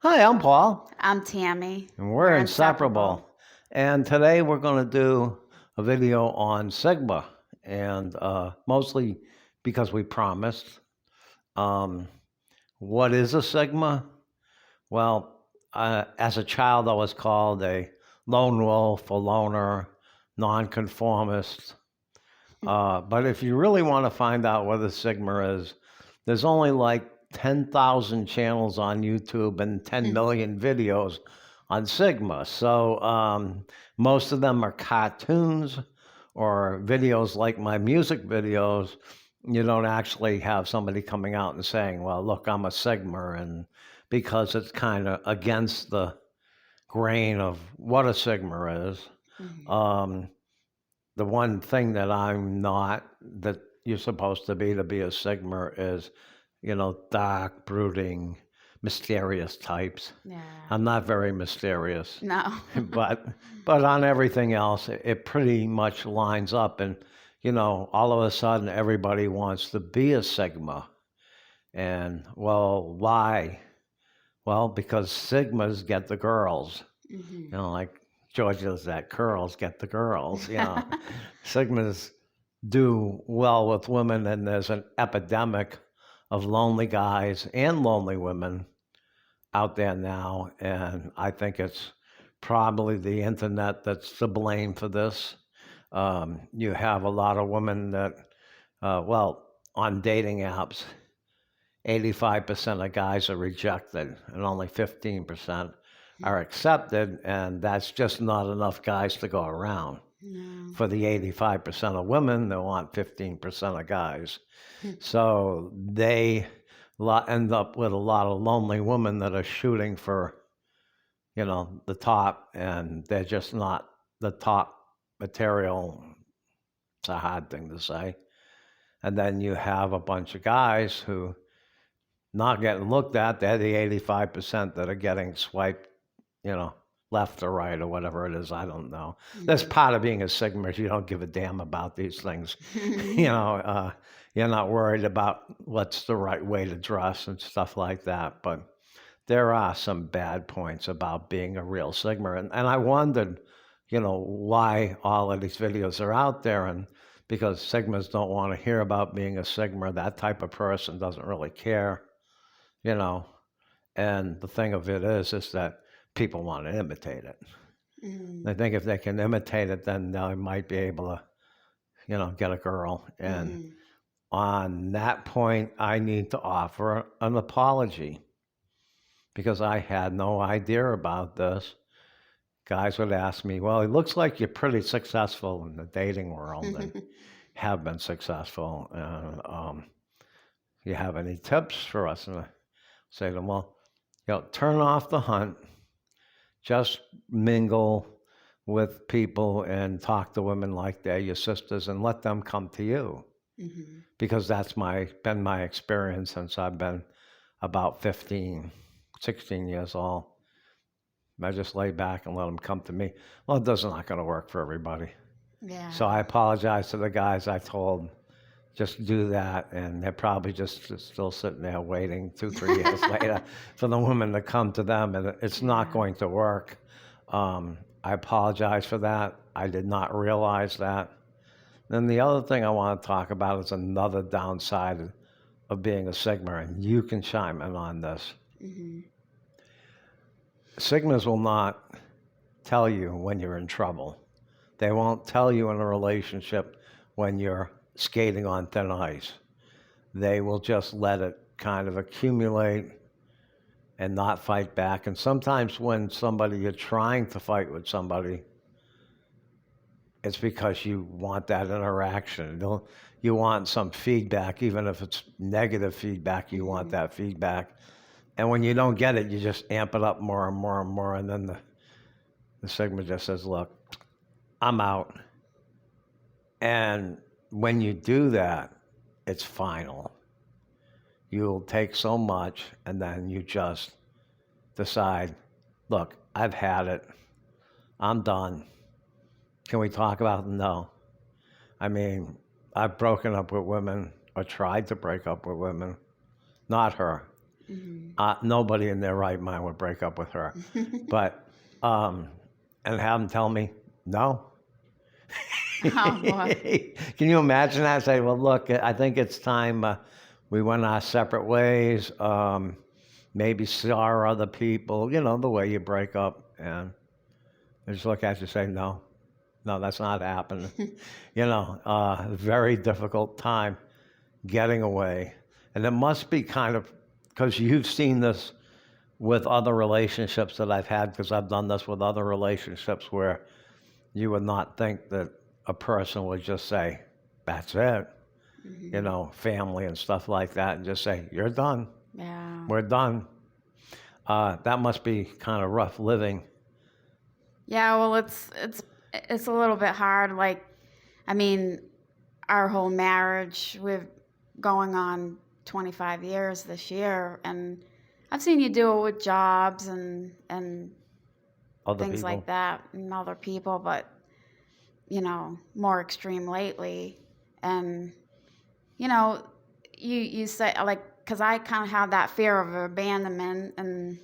Hi, I'm Paul, I'm Tammy. and we're Inseparable. And today we're going to do a video on Sigma, and mostly because we promised. Um, what is a Sigma? Well, as a child, I was called a lone wolf, a loner, nonconformist. But if you really want to find out what a Sigma is, there's only like 10,000 channels on YouTube and 10 million videos on Sigma. So most of them are cartoons or videos like my music videos. You don't actually have somebody coming out and saying, well, look, I'm a Sigma. And because it's kind of against the grain of what a Sigma is. Um, the one thing that I'm not that you're supposed to be a Sigma is, dark, brooding, mysterious types. Yeah. I'm not very mysterious, No. but but on everything else, it pretty much lines up, and all of a sudden everybody wants to be a Sigma, and well, why? Well, because Sigmas get the girls. Like George does that, curls get the girls. Sigmas do well with women, and there's an epidemic of lonely guys and lonely women out there now. And I think it's probably the internet that's to blame for this. You have a lot of women that, on dating apps, 85% of guys are rejected and only 15% are accepted, and that's just not enough guys to go around. No. For the 85% of women, they want 15% of guys. So they end up with a lot of lonely women that are shooting for, the top, and they're just not the top material. It's a hard thing to say. And then you have a bunch of guys who not getting looked at. They're the 85% that are getting swiped, left or right or whatever it is. I don't know. That's part of being a Sigma. You don't give a damn about these things. You're not worried about what's the right way to dress and stuff like that. But there are some bad points about being a real Sigma. And I wondered, why all of these videos are out there. And because Sigmas don't want to hear about being a Sigma, that type of person doesn't really care, you know. And the thing of it is that people want to imitate it. They think if they can imitate it, then they might be able to, get a girl. And on that point, I need to offer an apology because I had no idea about this. Guys would ask me, well, it looks like you're pretty successful in the dating world and have been successful. You have any tips for us? And I say to them, well, turn off the hunt, just mingle with people and talk to women like they're your sisters and let them come to you. Because that's been my experience since I've been about 15, 16 years old. I just lay back and let them come to me. Well, it's not going to work for everybody. Yeah. So I apologize to the guys I told just do that, and they're probably just still sitting there waiting 2-3 years later for the woman to come to them, and it's not going to work. I apologize for that. I did not realize that. Then the other thing I want to talk about is another downside of being a Sigma, and you can chime in on this. Sigmas will not tell you when you're in trouble. They won't tell you in a relationship when you're skating on thin ice. They will just let it kind of accumulate and not fight back. And sometimes when you're trying to fight with somebody, it's because you want that interaction. You want some feedback, even if it's negative feedback, you want that feedback. And when you don't get it, you just amp it up more and more and more. And then the Sigma just says, look, I'm out. And when you do that, it's final. You'll take so much, and then you just decide, look, I've had it. I'm done. Can we talk about it? No. I mean, I've broken up with women or tried to break up with women. Not her. Nobody in their right mind would break up with her. But, and have them tell me, no. Oh boy. Can you imagine that? Say, well, look, I think it's time we went our separate ways. Maybe saw other people, the way you break up. And they just look at you and say, no, that's not happening. Very difficult time getting away. And it must be kind of, because you've seen this with other relationships that I've had, because I've done this with other relationships where you would not think that a person would just say, that's it, family and stuff like that, and just say, you're done. Yeah. We're done. That must be kind of rough living. Yeah, well, it's a little bit hard. Like, I mean, our whole marriage, we've going on 25 years this year, and I've seen you do it with jobs and Other things people. like that and other people, but more extreme lately. And you say, like, because I kind of have that fear of abandonment, and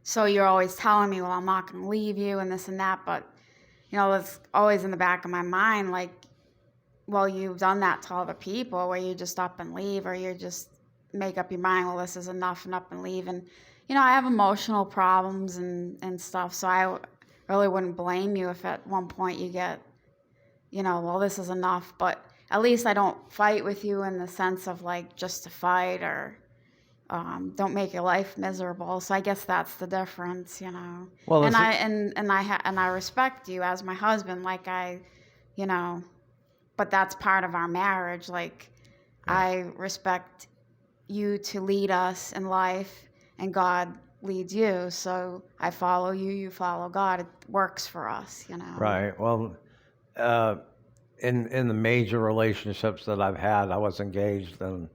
so you're always telling me, well, I'm not going to leave you and this and that, but it's always in the back of my mind, like, well, you've done that to other people where you just up and leave, or you just make up your mind, well, this is enough, and up and leave. And I have emotional problems and stuff, so I really wouldn't blame you if at one point you get, well, this is enough. But at least I don't fight with you in the sense of like just to fight, or don't make your life miserable. So I guess that's the difference, Well, and I respect you as my husband, like but that's part of our marriage. Like, yeah. I respect you to lead us in life, and God leads you. So I follow you, you follow God. It works for us, Right. Well, in the major relationships that I've had, I was engaged, and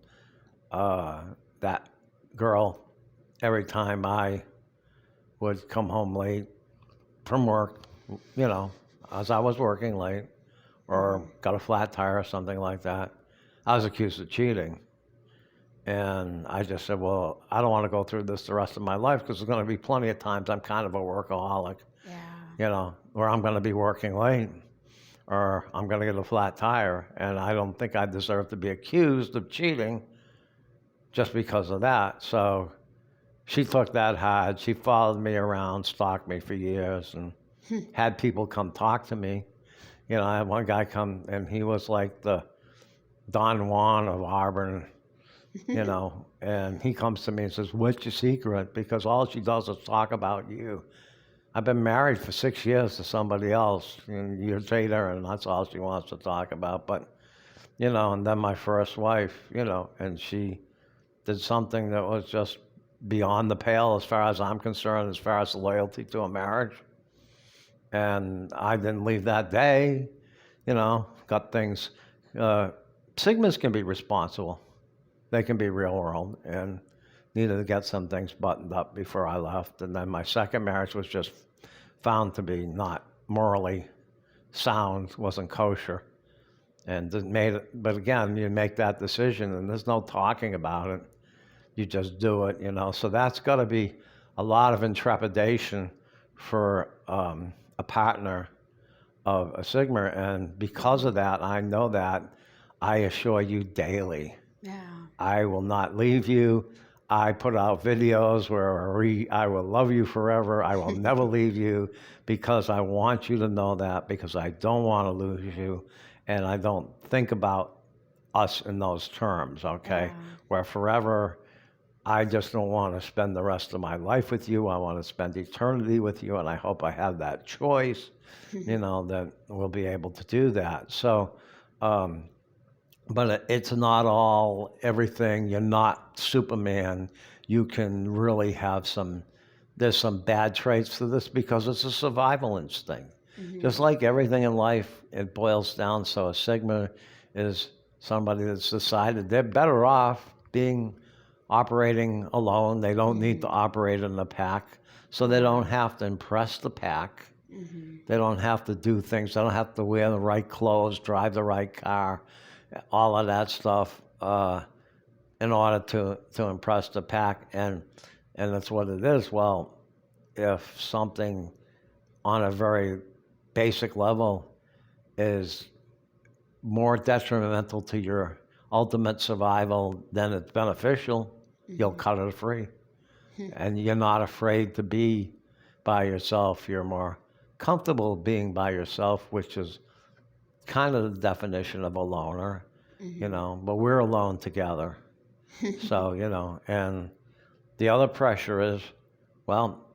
that girl, every time I would come home late from work, as I was working late, or got a flat tire or something like that, I was accused of cheating. And I just said, well, I don't want to go through this the rest of my life, because there's going to be plenty of times I'm kind of a workaholic, where I'm going to be working late, or I'm going to get a flat tire. And I don't think I deserve to be accused of cheating just because of that. So she took that hard. She followed me around, stalked me for years, and had people come talk to me. I had one guy come, and he was like the Don Juan of Auburn, and he comes to me and says, what's your secret? Because all she does is talk about you. I've been married for 6 years to somebody else, and you date her, and that's all she wants to talk about. But, and then my first wife, and she did something that was just beyond the pale as far as I'm concerned, as far as loyalty to a marriage. And I didn't leave that day, got things. Sigmas can be responsible. They can be real world, and needed to get some things buttoned up before I left. And then my second marriage was just found to be not morally sound, wasn't kosher, and made it. But again, you make that decision, and there's no talking about it. You just do it, So that's got to be a lot of intrepidation for a partner of a Sigma, and because of that, I know that I assure you daily, I will not leave you. I put out videos where I will love you forever. I will never leave you, because I want you to know that, because I don't want to lose you, and I don't think about us in those terms, okay? Where forever, I just don't want to spend the rest of my life with you. I want to spend eternity with you, and I hope I have that choice, that we'll be able to do that. So, but it's not all everything. You're not Superman. You can really have there's some bad traits to this, because it's a survival instinct. Just like everything in life, it boils down. So a Sigma is somebody that's decided they're better off operating alone. They don't need to operate in a pack, so they don't have to impress the pack. They don't have to do things. They don't have to wear the right clothes, drive the right car, all of that stuff. in order to impress the pack, and that's what it is. Well, if something on a very basic level is more detrimental to your ultimate survival than it's beneficial, you'll cut it free. And you're not afraid to be by yourself. You're more comfortable being by yourself, which is kind of the definition of a loner, but we're alone together. So, and the other pressure is, well,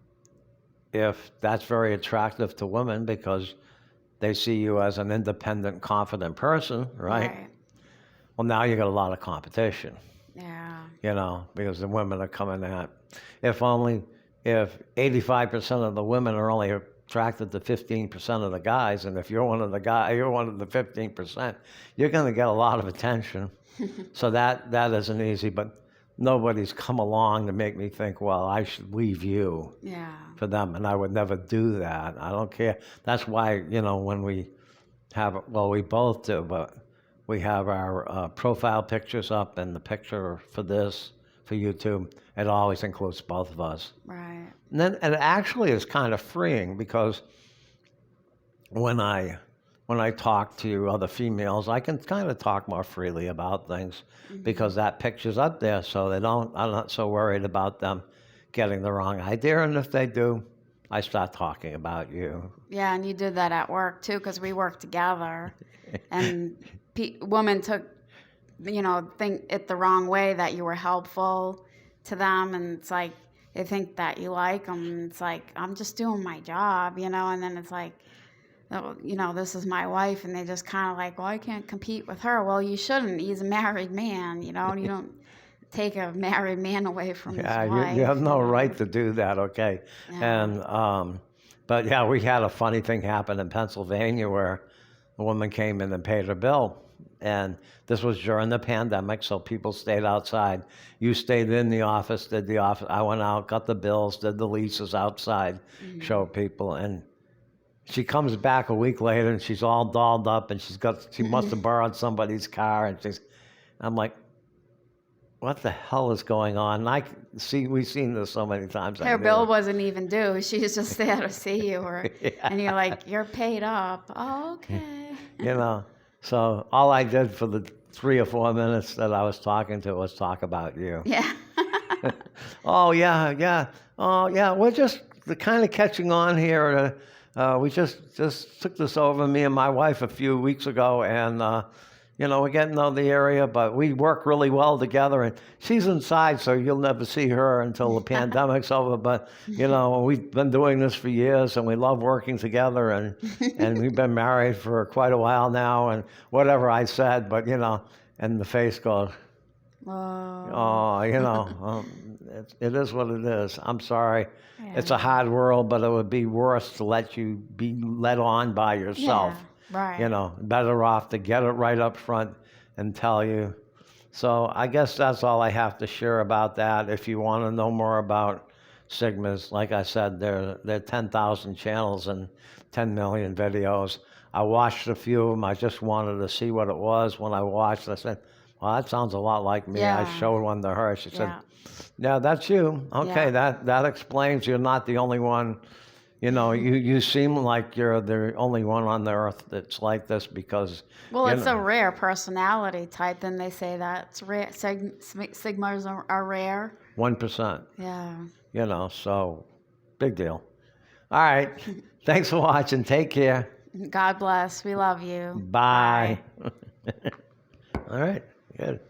if that's very attractive to women because they see you as an independent, confident person, right? Well, now you got a lot of competition. Yeah. Because the women are coming at. If 85% of the women are only attracted to 15% of the guys, and if you're one of the 15%, you're going to get a lot of attention. So that isn't easy, but nobody's come along to make me think, well, I should leave you for them, and I would never do that. I don't care. That's why, when we have, well, we both do, but we have our profile pictures up, and the picture for YouTube, it always includes both of us. Right. And it actually is kind of freeing, because when I talk to other females, I can kind of talk more freely about things because that picture's up there, so I'm not so worried about them getting the wrong idea. And if they do, I start talking about you. Yeah, and you did that at work too, because we worked together, and women took, think it the wrong way, that you were helpful to them, and it's like they think that you like them. And it's like, I'm just doing my job, and then it's like, this is my wife, and they just kind of like, well, I can't compete with her. Well, you shouldn't. He's a married man, and you don't take a married man away from his wife. You have no right to do that, okay? Yeah. And but yeah, we had a funny thing happen in Pennsylvania where a woman came in and paid her bill, and this was during the pandemic, so people stayed outside. You stayed in the office, did the office. I went out, got the bills, did the leases outside, showed people, and she comes back a week later, and she's all dolled up, and she must have borrowed somebody's car, and I'm like, what the hell is going on? And we've seen this so many times. Her bill wasn't even due. She was just there to see you, and you're like, you're paid up. Oh, okay. So all I did for the 3 or 4 minutes that I was talking to was talk about you. Yeah. Oh, yeah. Oh, yeah. We're just kind of catching on here. We just took this over, me and my wife, a few weeks ago, and we're getting to know the area, but we work really well together. And she's inside, so you'll never see her until the pandemic's over. But we've been doing this for years, and we love working together. And we've been married for quite a while now. And whatever I said, but and the face goes, oh, it is what it is. I'm sorry. Yeah. It's a hard world, but it would be worse to let you be led on by yourself. Yeah, right. Better off to get it right up front and tell you. So I guess that's all I have to share about that. If you want to know more about Sigmas, like I said, there are 10,000 channels and 10 million videos. I watched a few of them. I just wanted to see what it was. When I watched, I said, well, that sounds a lot like me. Yeah. I showed one to her. She said, yeah, that's you. Okay, that explains you're not the only one. You seem like you're the only one on the earth that's like this because... Well, it's a rare personality type. Then they say that it's rare. Sigmas are rare. 1%. Yeah. So big deal. All right. Thanks for watching. Take care. God bless. We love you. Bye. All right. Good.